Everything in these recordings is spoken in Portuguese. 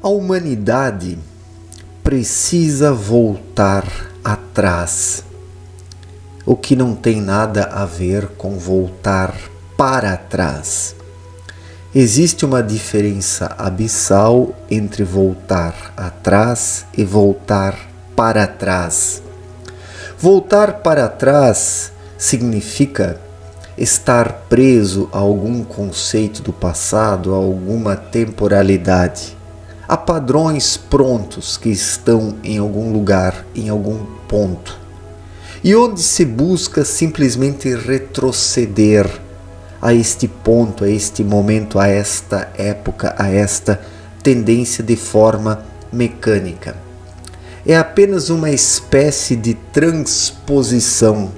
A humanidade precisa voltar atrás, o que não tem nada a ver com voltar para trás. Existe uma diferença abissal entre voltar atrás e voltar para trás. Voltar para trás significa estar preso a algum conceito do passado, a alguma temporalidade, a padrões prontos que estão em algum lugar, em algum ponto, e onde se busca simplesmente retroceder a este ponto, a este momento, a esta época, a esta tendência de forma mecânica. É apenas uma espécie de transposição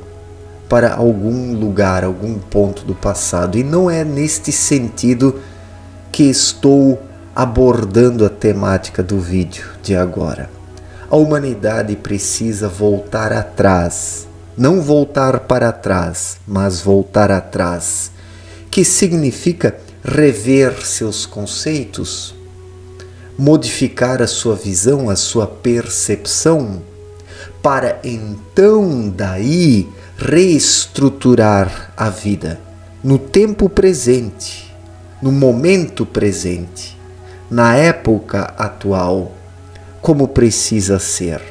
para algum lugar, algum ponto do passado. E não é neste sentido que estou abordando a temática do vídeo de agora. A humanidade precisa voltar atrás, não voltar para trás, mas voltar atrás, que significa rever seus conceitos, modificar a sua visão, a sua percepção, para então daí reestruturar a vida no tempo presente, no momento presente, na época atual, como precisa ser.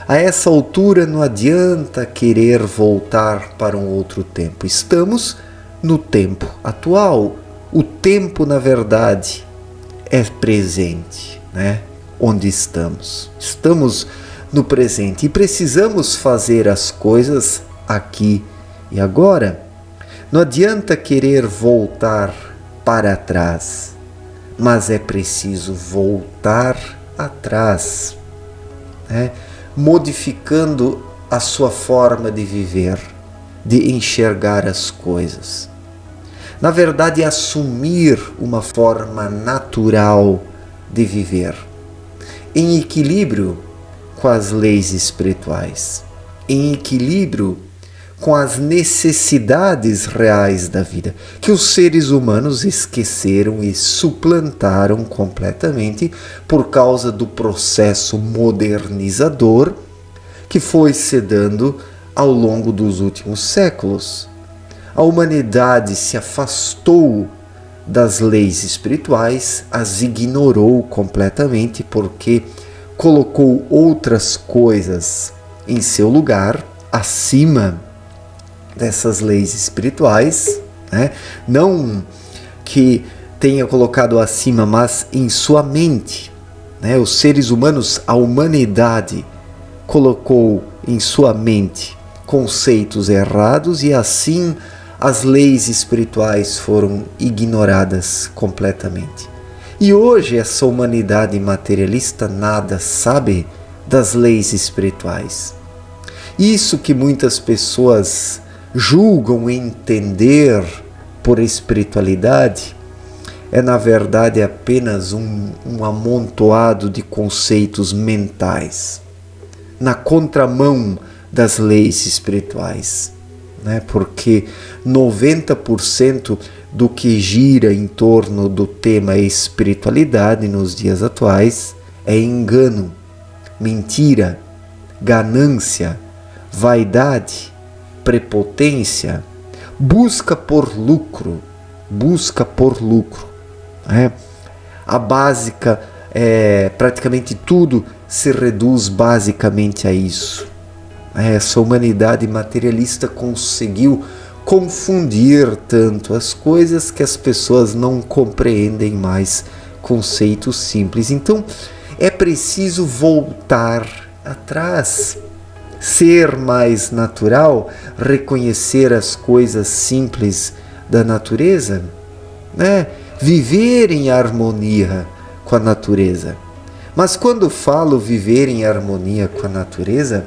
A essa altura não adianta querer voltar para um outro tempo. Estamos no tempo atual. O tempo, na verdade, é presente, né? Onde estamos? Estamos no presente e precisamos fazer as coisas aqui e agora. Não adianta querer voltar para trás, mas é preciso voltar atrás, né? Modificando a sua forma de viver, de enxergar as coisas. Na verdade, assumir uma forma natural de viver, em equilíbrio com as leis espirituais, em equilíbrio com as necessidades reais da vida, que os seres humanos esqueceram e suplantaram completamente por causa do processo modernizador que foi se dando ao longo dos últimos séculos. A humanidade se afastou das leis espirituais, as ignorou completamente porque colocou outras coisas em seu lugar, acima dessas leis espirituais, né? Não que tenha colocado acima, mas em sua mente, né? Os seres humanos, a humanidade, colocou em sua mente conceitos errados e assim as leis espirituais foram ignoradas completamente. E hoje essa humanidade materialista nada sabe das leis espirituais. Isso que muitas pessoas julgam entender por espiritualidade é na verdade apenas um amontoado de conceitos mentais, na contramão das leis espirituais, né? Porque 90% do que gira em torno do tema espiritualidade nos dias atuais é engano, mentira, ganância, vaidade, prepotência, busca por lucro, né? A básica, praticamente tudo se reduz basicamente a isso. Essa humanidade materialista conseguiu confundir tanto as coisas que as pessoas não compreendem mais conceitos simples. Então é preciso voltar atrás, ser mais natural, reconhecer as coisas simples da natureza, né? Viver em harmonia com a natureza. Mas quando falo viver em harmonia com a natureza,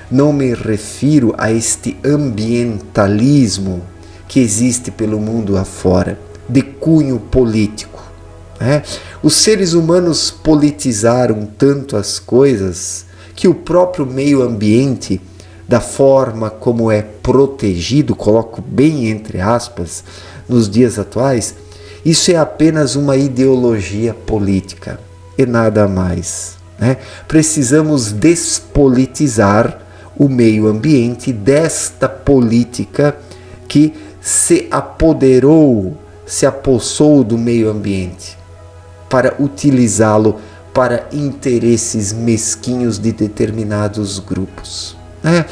não me refiro a este ambientalismo que existe pelo mundo afora, de cunho político, né? Os seres humanos politizaram tanto as coisas que o próprio meio ambiente, da forma como é protegido, coloco bem entre aspas, nos dias atuais, isso é apenas uma ideologia política. e nada mais, né? Precisamos despolitizar o meio ambiente desta política que se apoderou, se apossou do meio ambiente para utilizá-lo para interesses mesquinhos de determinados grupos, né?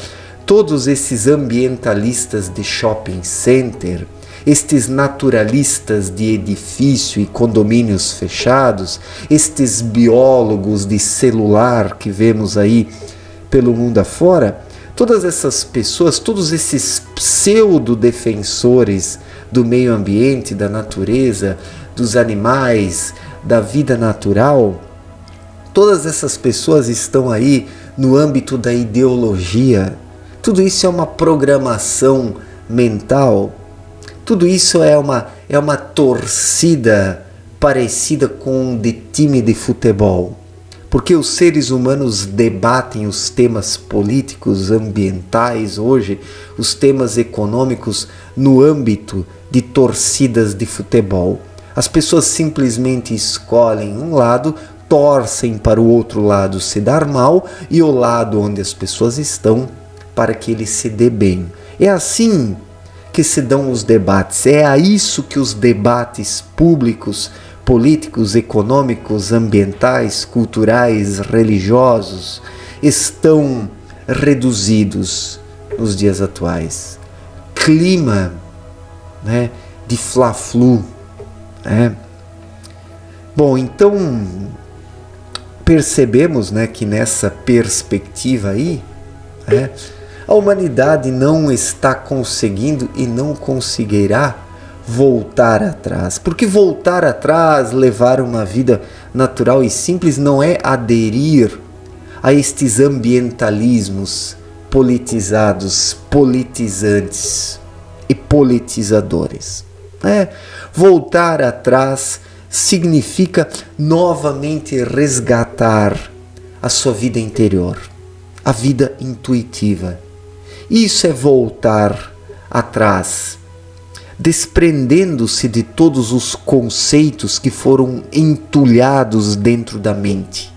Todos esses ambientalistas de shopping center, estes naturalistas de edifício e condomínios fechados, estes biólogos de celular que vemos aí pelo mundo afora, todas essas pessoas, todos esses pseudo-defensores do meio ambiente, da natureza, dos animais, da vida natural, todas essas pessoas estão aí no âmbito da ideologia. Tudo isso é uma programação mental. Tudo isso é uma torcida parecida com de time de futebol. Porque os seres humanos debatem os temas políticos, ambientais hoje, os temas econômicos no âmbito de torcidas de futebol. As pessoas simplesmente escolhem um lado, torcem para o outro lado se dar mal e o lado onde as pessoas estão para que ele se dê bem. É assim que se dão os debates, é a isso que os debates públicos, políticos, econômicos, ambientais, culturais, religiosos estão reduzidos nos dias atuais. Clima, né, de fla-flu, né? Bom, então percebemos, né, que nessa perspectiva aí, né, a humanidade não está conseguindo e não conseguirá voltar atrás. Porque voltar atrás, levar uma vida natural e simples, não é aderir a estes ambientalismos politizados, politizantes e politizadores. Voltar atrás significa novamente resgatar a sua vida interior, a vida intuitiva. Isso é voltar atrás, desprendendo-se de todos os conceitos que foram entulhados dentro da mente,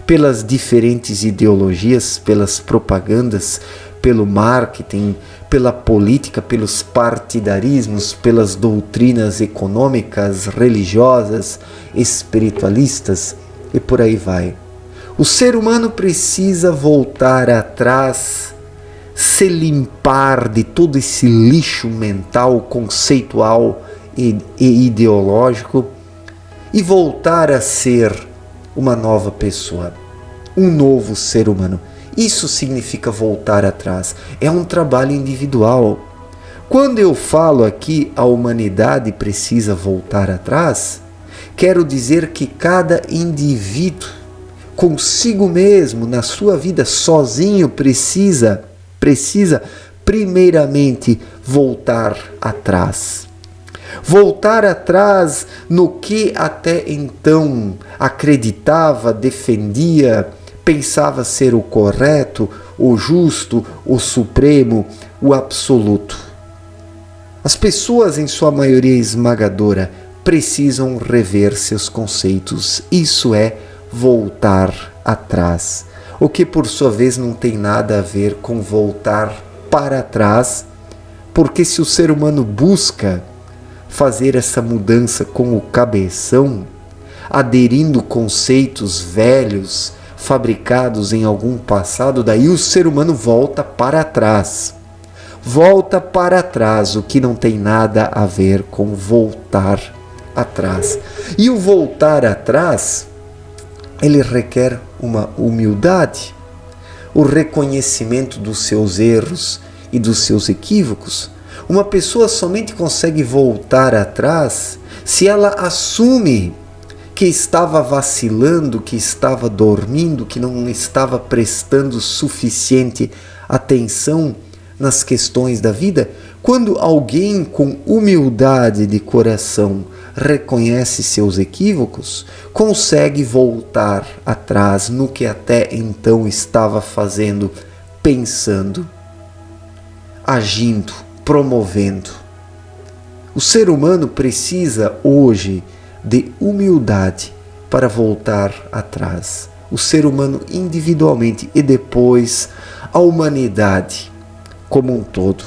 pelas diferentes ideologias, pelas propagandas, pelo marketing, pela política, pelos partidarismos, pelas doutrinas econômicas, religiosas, espiritualistas e por aí vai. O ser humano precisa voltar atrás, se limpar de todo esse lixo mental, conceitual e ideológico e voltar a ser uma nova pessoa, um novo ser humano. Isso significa voltar atrás. É um trabalho individual. Quando eu falo aqui a humanidade precisa voltar atrás, quero dizer que cada indivíduo consigo mesmo, na sua vida, sozinho, precisa primeiramente voltar atrás. Voltar atrás no que até então acreditava, defendia, pensava ser o correto, o justo, o supremo, o absoluto. As pessoas, em sua maioria esmagadora, precisam rever seus conceitos. Isso é voltar atrás. O que, por sua vez, não tem nada a ver com voltar para trás, porque se o ser humano busca fazer essa mudança com o cabeção, aderindo conceitos velhos, fabricados em algum passado, daí o ser humano volta para trás. Volta para trás, o que não tem nada a ver com voltar atrás. E o voltar atrás, ele requer uma humildade, o reconhecimento dos seus erros e dos seus equívocos. Uma pessoa somente consegue voltar atrás se ela assume que estava vacilando, que estava dormindo, que não estava prestando suficiente atenção nas questões da vida. Quando alguém com humildade de coração reconhece seus equívocos, consegue voltar atrás no que até então estava fazendo, pensando, agindo, promovendo. O ser humano precisa hoje de humildade para voltar atrás. O ser humano individualmente e depois a humanidade como um todo.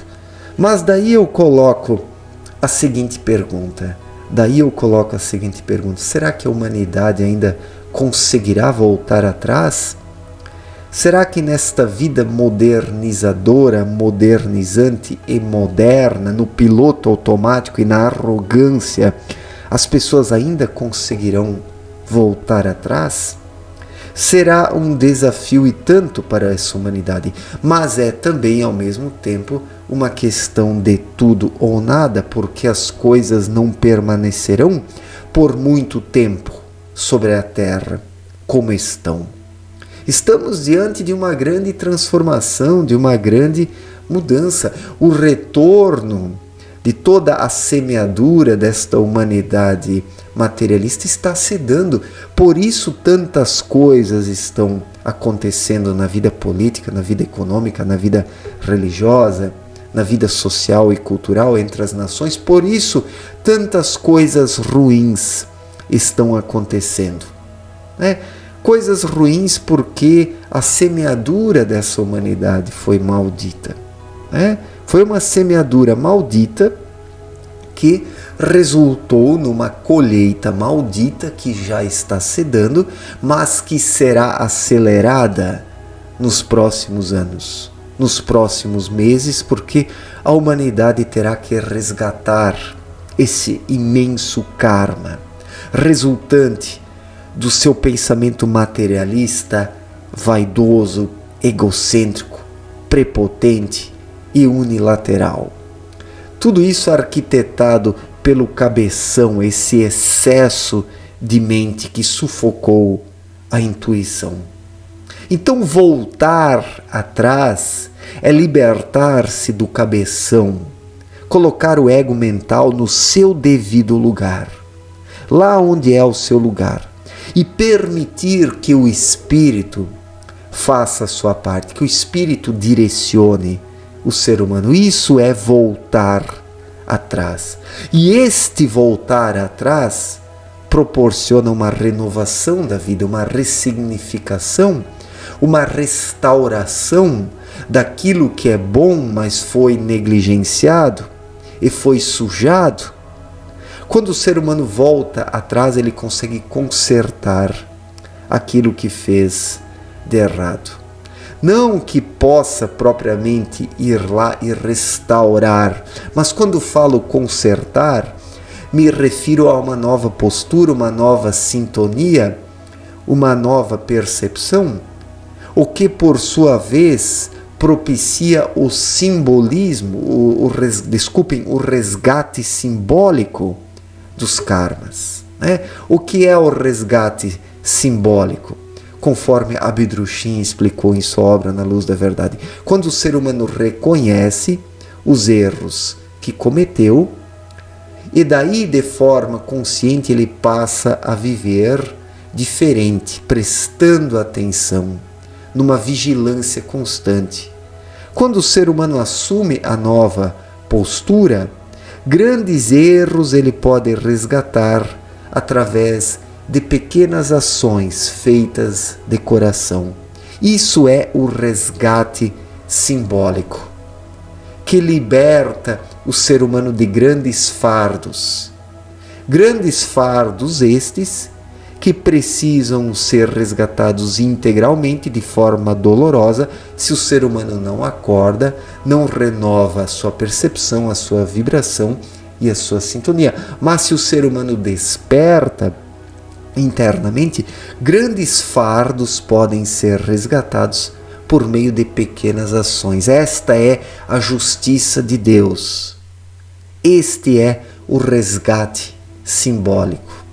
Mas daí eu coloco a seguinte pergunta. Será que a humanidade ainda conseguirá voltar atrás? Será que nesta vida modernizadora, modernizante e moderna, no piloto automático e na arrogância, as pessoas ainda conseguirão voltar atrás? Será um desafio e tanto para essa humanidade, mas é também ao mesmo tempo uma questão de tudo ou nada, porque as coisas não permanecerão por muito tempo sobre a Terra como estão. Estamos diante de uma grande transformação, de uma grande mudança. O retorno de toda a semeadura desta humanidade materialista está se dando. Por isso tantas coisas estão acontecendo na vida política, na vida econômica, na vida religiosa, na vida social e cultural entre as nações. Por isso tantas coisas ruins estão acontecendo, né? Coisas ruins porque a semeadura dessa humanidade foi maldita, né? Foi uma semeadura maldita que resultou numa colheita maldita que já está se dando, mas que será acelerada nos próximos anos, nos próximos meses, porque a humanidade terá que resgatar esse imenso karma resultante do seu pensamento materialista, vaidoso, egocêntrico, prepotente e unilateral. Tudo isso arquitetado pelo cabeção, esse excesso de mente que sufocou a intuição. Então voltar atrás é libertar-se do cabeção, colocar o ego mental no seu devido lugar, lá onde é o seu lugar, e permitir que o espírito faça a sua parte, que o espírito direcione o ser humano. Isso é voltar atrás. E este voltar atrás proporciona uma renovação da vida, uma ressignificação, uma restauração daquilo que é bom, mas foi negligenciado e foi sujado. Quando o ser humano volta atrás, ele consegue consertar aquilo que fez de errado. Não que possa propriamente ir lá e restaurar, mas quando falo consertar, me refiro a uma nova postura, uma nova sintonia, uma nova percepção, o que por sua vez propicia o simbolismo, o resgate simbólico dos karmas, né? O que é o resgate simbólico? Conforme Abdrushim explicou em sua obra Na Luz da Verdade, quando o ser humano reconhece os erros que cometeu e daí de forma consciente ele passa a viver diferente, prestando atenção, numa vigilância constante. Quando o ser humano assume a nova postura, grandes erros ele pode resgatar através de pequenas ações feitas de coração. Isso é o resgate simbólico, que liberta o ser humano de grandes fardos. Grandes fardos estes que precisam ser resgatados integralmente de forma dolorosa se o ser humano não acorda, não renova a sua percepção, a sua vibração e a sua sintonia. Mas se o ser humano desperta internamente, grandes fardos podem ser resgatados por meio de pequenas ações. Esta é a justiça de Deus. Este é o resgate simbólico.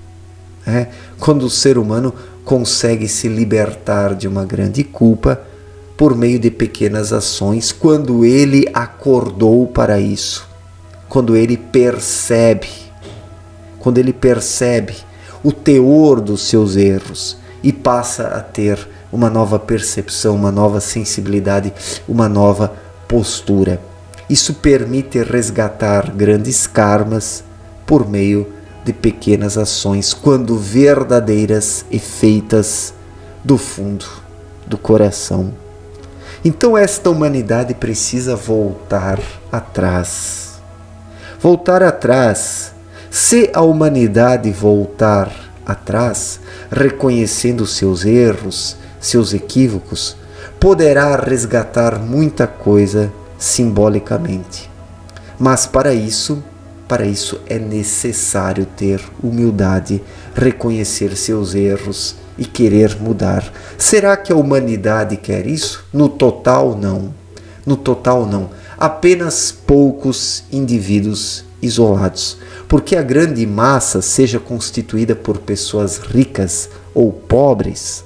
Quando o ser humano consegue se libertar de uma grande culpa por meio de pequenas ações, quando ele acordou para isso, quando ele percebe o teor dos seus erros e passa a ter uma nova percepção, uma nova sensibilidade, uma nova postura. Isso permite resgatar grandes karmas por meio de pequenas ações, quando verdadeiras e feitas do fundo do coração. Então esta humanidade precisa voltar atrás. Voltar atrás. Se a humanidade voltar atrás, reconhecendo seus erros, seus equívocos, poderá resgatar muita coisa simbolicamente. Mas para isso é necessário ter humildade, reconhecer seus erros e querer mudar. Será que a humanidade quer isso? No total, não. No total, não. Apenas poucos indivíduos isolados. Porque a grande massa, seja constituída por pessoas ricas ou pobres,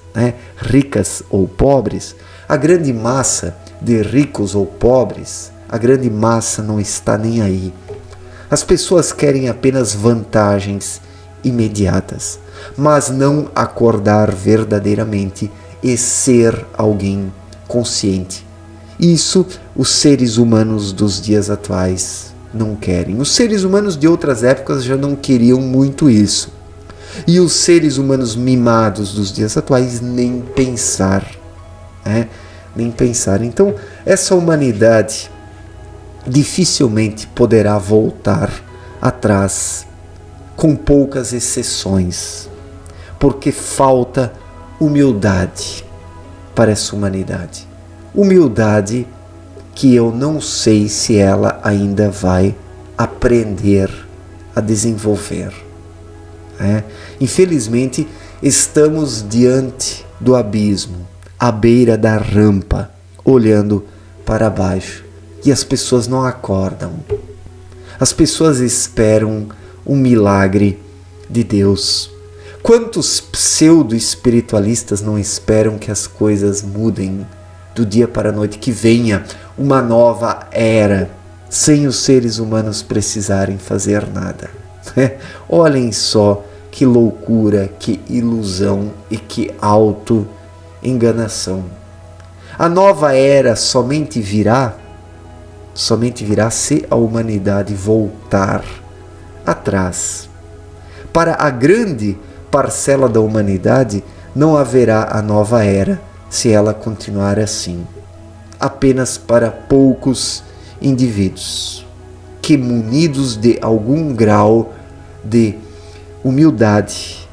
ricas ou pobres, a grande massa de ricos ou pobres, a grande massa não está nem aí. As pessoas querem apenas vantagens imediatas, mas não acordar verdadeiramente e ser alguém consciente. Isso os seres humanos dos dias atuais não querem. Os seres humanos de outras épocas já não queriam muito isso. E os seres humanos mimados dos dias atuais nem pensar. Nem pensar. Então, essa humanidade dificilmente poderá voltar atrás, com poucas exceções, porque falta humildade para essa humanidade. Humildade que eu não sei se ela ainda vai aprender a desenvolver. Infelizmente, estamos diante do abismo, à beira da rampa, olhando para baixo. E as pessoas não acordam. As pessoas esperam um milagre de Deus. Quantos pseudo-espiritualistas não esperam que as coisas mudem do dia para a noite, que venha uma nova era, sem os seres humanos precisarem fazer nada? Olhem só que loucura, que ilusão e que auto-enganação. A nova era somente virá se a humanidade voltar atrás. Para a grande parcela da humanidade, não haverá a nova era se ela continuar assim. Apenas para poucos indivíduos que, munidos de algum grau de humildade,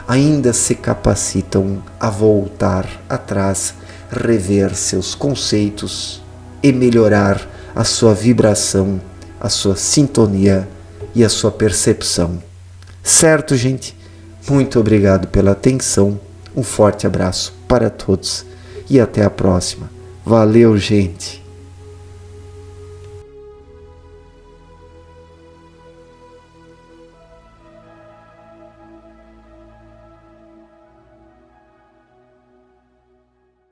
ainda se capacitam a voltar atrás, rever seus conceitos e melhorar a sua vibração, a sua sintonia e a sua percepção. Certo, gente? Muito obrigado pela atenção. Um forte abraço para todos e até a próxima. Valeu, gente!